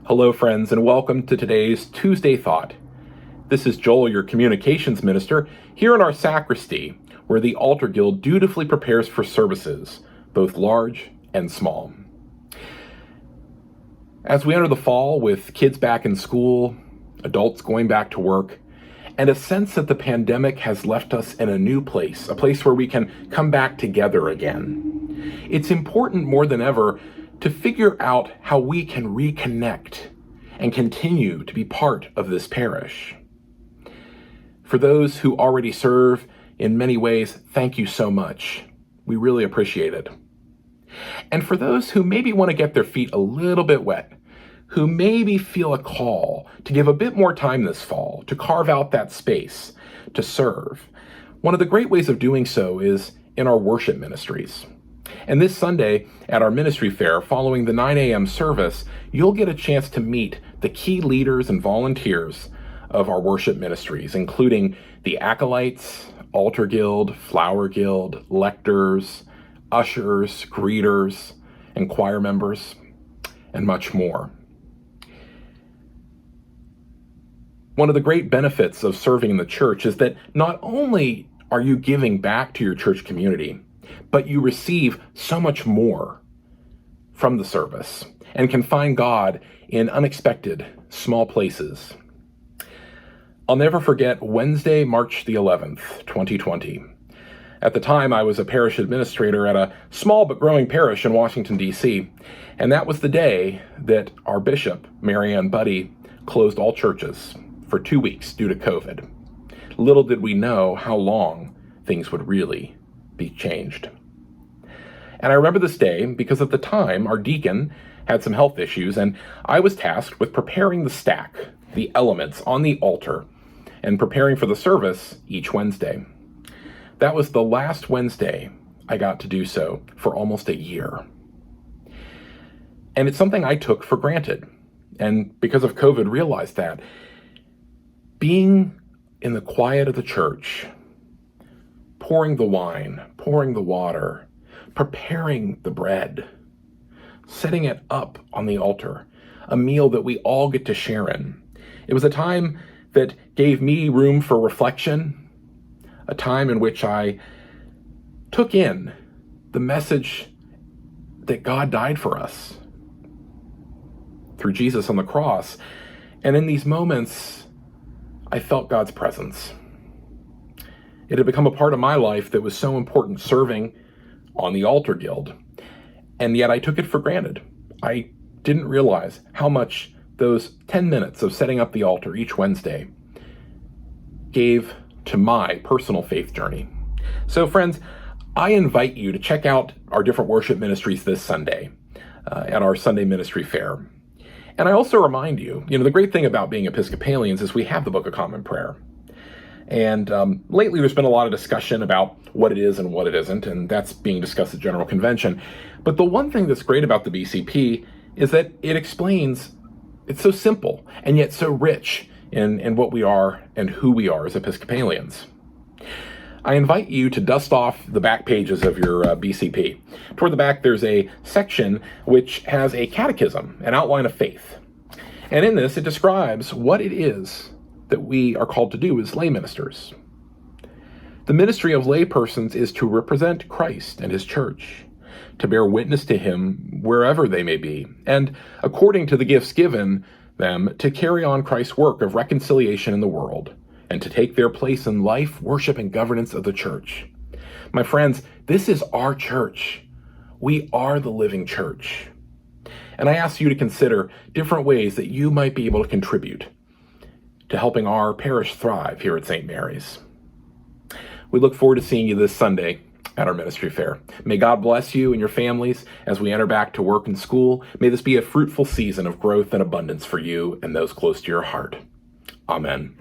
Hello, friends, and welcome to today's Tuesday Thought. This is Joel, your communications minister, here in our sacristy, where the Altar Guild dutifully prepares for services, both large and small. As we enter the fall with kids back in school, adults going back to work, and a sense that the pandemic has left us in a new place, a place where we can come back together again, it's important more than ever to figure out how we can reconnect and continue to be part of this parish. For those who already serve, in many ways, thank you so much. We really appreciate it. And for those who maybe want to get their feet a little bit wet, who maybe feel a call to give a bit more time this fall, to carve out that space, to serve, one of the great ways of doing so is in our worship ministries. And this Sunday at our ministry fair, following the 9 a.m. service, you'll get a chance to meet the key leaders and volunteers of our worship ministries, including the Acolytes, Altar Guild, Flower Guild, lectors, ushers, greeters, and choir members, and much more. One of the great benefits of serving in the church is that not only are you giving back to your church community, but you receive so much more from the service and can find God in unexpected small places. I'll never forget Wednesday, March the 11th, 2020. At the time, I was a parish administrator at a small but growing parish in Washington, D.C., and that was the day that our bishop, Mary Ann Buddy, closed all churches for 2 weeks due to COVID. Little did we know how long things would really be changed. And I remember this day because at the time, our deacon had some health issues, and I was tasked with preparing the stack, the elements on the altar, and preparing for the service each Wednesday. That was the last Wednesday I got to do so for almost a year. And it's something I took for granted, and because of COVID, realized that being in the quiet of the church, pouring the wine, pouring the water, preparing the bread, setting it up on the altar, a meal that we all get to share in. It was a time that gave me room for reflection, a time in which I took in the message that God died for us through Jesus on the cross. And in these moments, I felt God's presence. It had become a part of my life that was so important, serving on the Altar Guild, and yet I took it for granted. I didn't realize how much those 10 minutes of setting up the altar each Wednesday gave to my personal faith journey. So friends, I invite you to check out our different worship ministries this Sunday at our Sunday ministry fair. And I also remind you, the great thing about being Episcopalians is we have the Book of Common Prayer. And lately there's been a lot of discussion about what it is and what it isn't, and that's being discussed at General Convention. But the one thing that's great about the BCP is that it explains, it's so simple and yet so rich in what we are and who we are as Episcopalians. I invite you to dust off the back pages of your BCP. Toward the back, there's a section which has a catechism, an outline of faith. And in this, it describes what it is that we are called to do as lay ministers. The ministry of lay persons is to represent Christ and his church, to bear witness to him wherever they may be, and according to the gifts given them, to carry on Christ's work of reconciliation in the world, and to take their place in life, worship, and governance of the church. My friends, this is our church. We are the living church. And I ask you to consider different ways that you might be able to contribute to helping our parish thrive here at St. Mary's. We look forward to seeing you this Sunday at our ministry fair. May God bless you and your families as we enter back to work and school. May this be a fruitful season of growth and abundance for you and those close to your heart. Amen.